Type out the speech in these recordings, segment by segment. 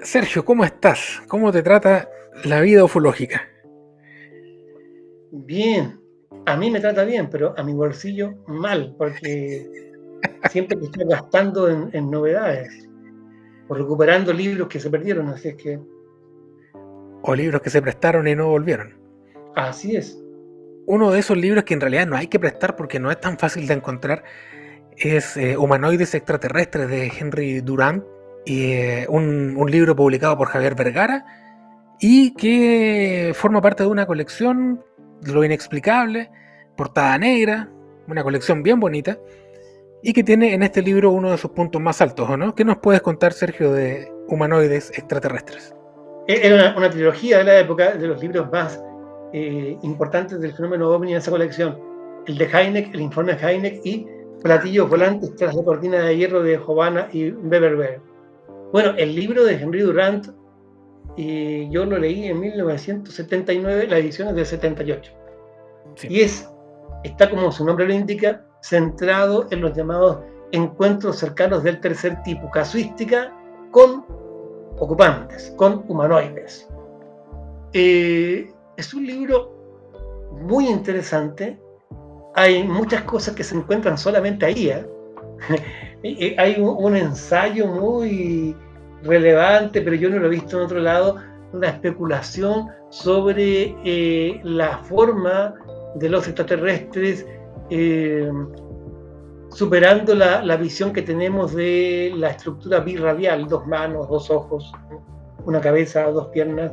Sergio, ¿cómo estás? ¿Cómo te trata la vida ufológica? Bien, a mí me trata bien, pero a mi bolsillo mal, porque siempre que estoy gastando en novedades o recuperando libros que se perdieron, así es que ¿O libros que se prestaron y no volvieron? así es. Uno de esos libros que en realidad no hay que prestar porque no es tan fácil de encontrar es Humanoides extraterrestres de Henry Durant, y, un libro publicado por Javier Vergara y que forma parte de una colección, Lo Inexplicable, portada negra, una colección bien bonita y que tiene en este libro uno de sus puntos más altos, ¿o no? ¿Qué nos puedes contar, Sergio, de Humanoides extraterrestres? Era una trilogía de la época, de los libros más importantes del fenómeno ovni en esa colección. El de Heineck, el informe de Heineck y Platillos volantes tras la cortina de hierro de Giovanna y Beverberg. Bueno, el libro de Henry Durant, yo lo leí en 1979, la edición es del 78. Sí. Y está, como su nombre lo indica, centrado en los llamados encuentros cercanos del tercer tipo, casuística con ocupantes, con humanoides. Es un libro muy interesante. Hay muchas cosas que se encuentran solamente ahí. Hay un ensayo muy relevante, pero yo no lo he visto en otro lado, una especulación sobre la forma de los extraterrestres, superando la visión que tenemos de la estructura birrabial, 2 manos, 2 ojos, una cabeza, 2 piernas.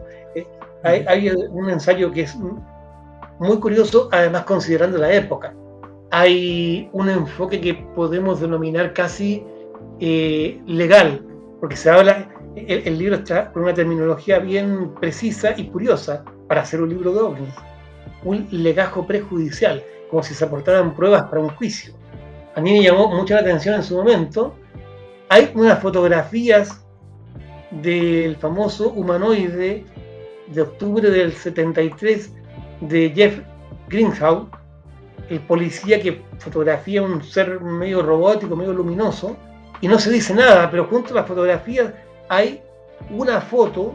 Hay un ensayo que es muy curioso, además considerando la época. Hay un enfoque que podemos denominar casi legal, porque se habla, el libro está con una terminología bien precisa y curiosa para hacer un libro de ovnis, un legajo prejudicial, como si se aportaran pruebas para un juicio. A mí me llamó mucho la atención en su momento. Hay unas fotografías del famoso humanoide de octubre del 73 de Jeff Greenhow, el policía que fotografía un ser medio robótico, medio luminoso, y no se dice nada, pero junto a las fotografías hay una foto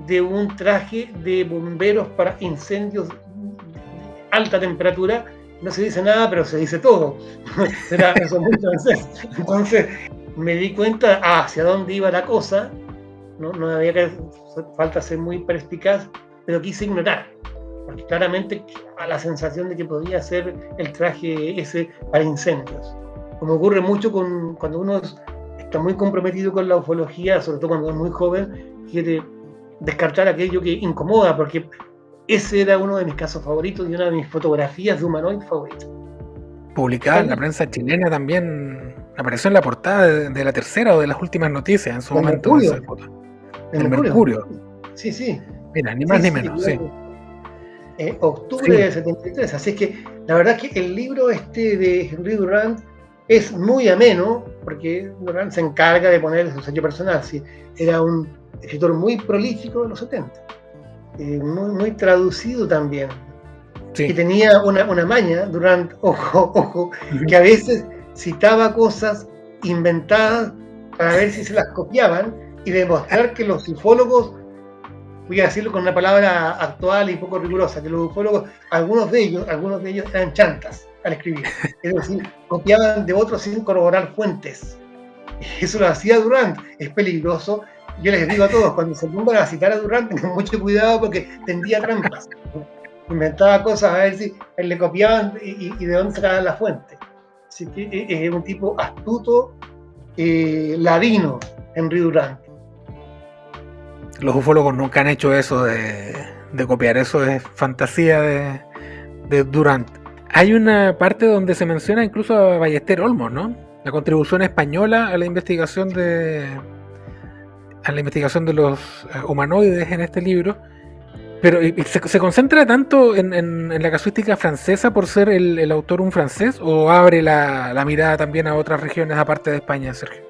de un traje de bomberos para incendios de alta temperatura. No se dice nada, pero se dice todo. Era eso muy francés. Entonces me di cuenta hacia dónde iba la cosa. No había que falta ser muy perspicaz, pero quise ignorar, porque claramente a la sensación de que podía ser el traje ese para incendios. Como ocurre mucho cuando uno está muy comprometido con la ufología, sobre todo cuando es muy joven, quiere descartar aquello que incomoda, porque ese era uno de mis casos favoritos y una de mis fotografías de humanoide favoritas. Publicada en la prensa chilena también, apareció en la portada de la tercera o de las últimas noticias en su Del momento. Mercurio. Esa foto. Del Del Mercurio. Mercurio. Sí, sí. Mira, ni más Sí, ni sí. menos, sí. Octubre Sí, del 73. Así es que la verdad es que el libro de Henry Durant es muy ameno, porque Durant se encarga de poner su sello personal. ¿Sí? Era un escritor muy prolífico de los 70, muy traducido también. sí. Y tenía una maña, Durant, ojo, que a veces citaba cosas inventadas para ver si se las copiaban y demostrar que los ufólogos, voy a decirlo con una palabra actual y poco rigurosa, que los ufólogos, algunos de ellos eran chantas al escribir. Es decir, copiaban de otros sin corroborar fuentes. Eso lo hacía Durant, es peligroso. Yo les digo a todos, cuando se pongan a citar a Durant, tengan mucho cuidado porque tendía trampas. Inventaba cosas a ver si le copiaban y de dónde sacaban la fuente. Así que es un tipo astuto, ladino, Henry Durant. Los ufólogos nunca han hecho eso de copiar, eso es fantasía de Durant. Hay una parte donde se menciona incluso a Ballester Olmos, ¿no? La contribución española a la investigación de los humanoides en este libro. Pero ¿se concentra tanto en la casuística francesa por ser el autor un francés o abre la mirada también a otras regiones aparte de España, Sergio?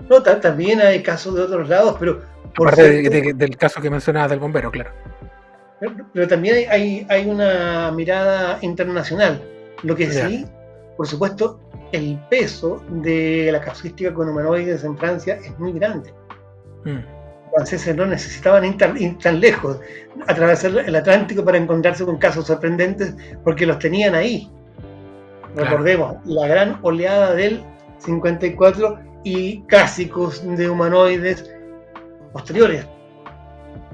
No, también hay casos de otros lados, pero por Aparte suerte, del caso que mencionabas del bombero, claro. pero también hay una mirada internacional. Lo que Ya. sí, por supuesto, el peso de la casuística con humanoides en Francia es muy grande. franceses no necesitaban ir tan lejos, atravesar el Atlántico para encontrarse con casos sorprendentes, porque los tenían ahí. Claro. Recordemos, la gran oleada del 54 y clásicos de humanoides posteriores.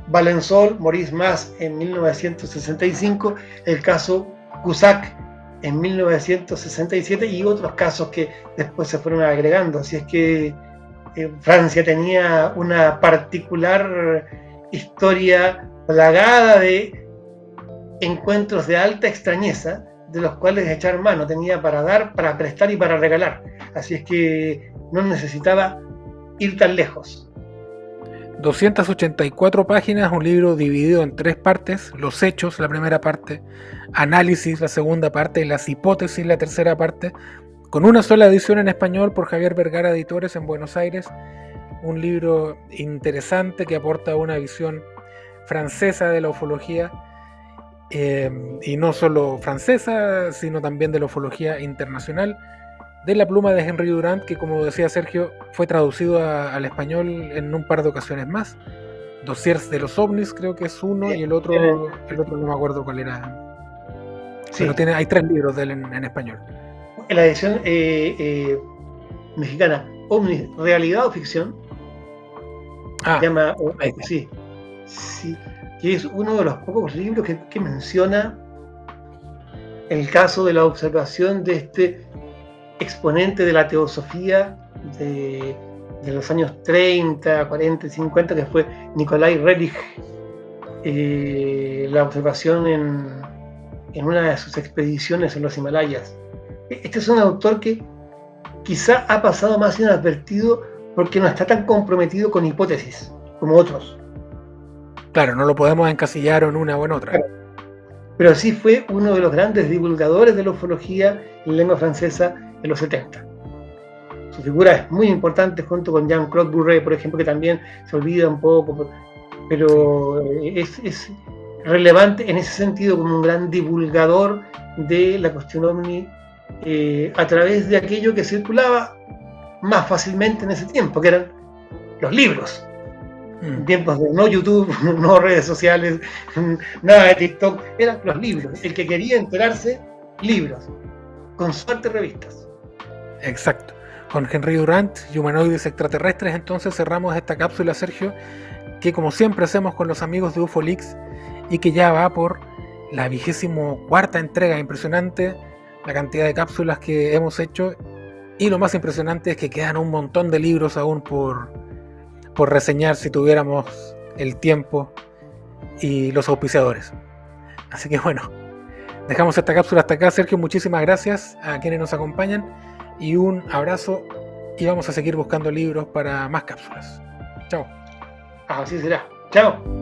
Valensol, Maurice Mas en 1965, el caso Cusack en 1967 y otros casos que después se fueron agregando. Así es que Francia tenía una particular historia plagada de encuentros de alta extrañeza, de los cuales echar mano, tenía para dar, para prestar y para regalar. Así es que no necesitaba ir tan lejos. 284 páginas, un libro dividido en 3 partes: los hechos, la primera parte; análisis, la segunda parte; y las hipótesis, la tercera parte, con una sola edición en español por Javier Vergara Editores en Buenos Aires. Un libro interesante que aporta una visión francesa de la ufología, y no solo francesa, sino también de la ufología internacional, de la pluma de Henry Durant, que, como decía Sergio, fue traducido al español en un par de ocasiones más. Dossiers de los ovnis creo que es uno, y el otro no me acuerdo cuál era. Sí. Pero hay 3 libros de él en español. En la edición mexicana, Ovnis, ¿realidad o ficción? Se llama, sí, que es uno de los pocos libros que menciona el caso de la observación de este exponente de la teosofía de los años 30, 40 y 50, que fue Nikolai Relich. La observación en una de sus expediciones en los Himalayas. Este es un autor que quizá ha pasado más inadvertido porque no está tan comprometido con hipótesis como otros. Claro, no lo podemos encasillar en una o en otra. Pero sí fue uno de los grandes divulgadores de la ufología en lengua francesa en los 70. Su figura es muy importante, junto con Jean-Claude Bourret, por ejemplo, que también se olvida un poco, pero es relevante en ese sentido como un gran divulgador de la cuestión ovni, a través de aquello que circulaba más fácilmente en ese tiempo, que eran los libros. En tiempos de no YouTube, no redes sociales, nada de TikTok, eran los libros. El que quería enterarse, libros, con suerte revistas. Exacto. Con Henry Durant y humanoides extraterrestres, entonces cerramos esta cápsula, Sergio, que como siempre hacemos con los amigos de UFOLix, y que ya va por la 24ª entrega. Impresionante la cantidad de cápsulas que hemos hecho, y lo más impresionante es que quedan un montón de libros aún por reseñar si tuviéramos el tiempo y los auspiciadores. Así que bueno, dejamos esta cápsula hasta acá, Sergio. Muchísimas gracias a quienes nos acompañan y un abrazo, y vamos a seguir buscando libros para más cápsulas. Chao. Así será. Chao.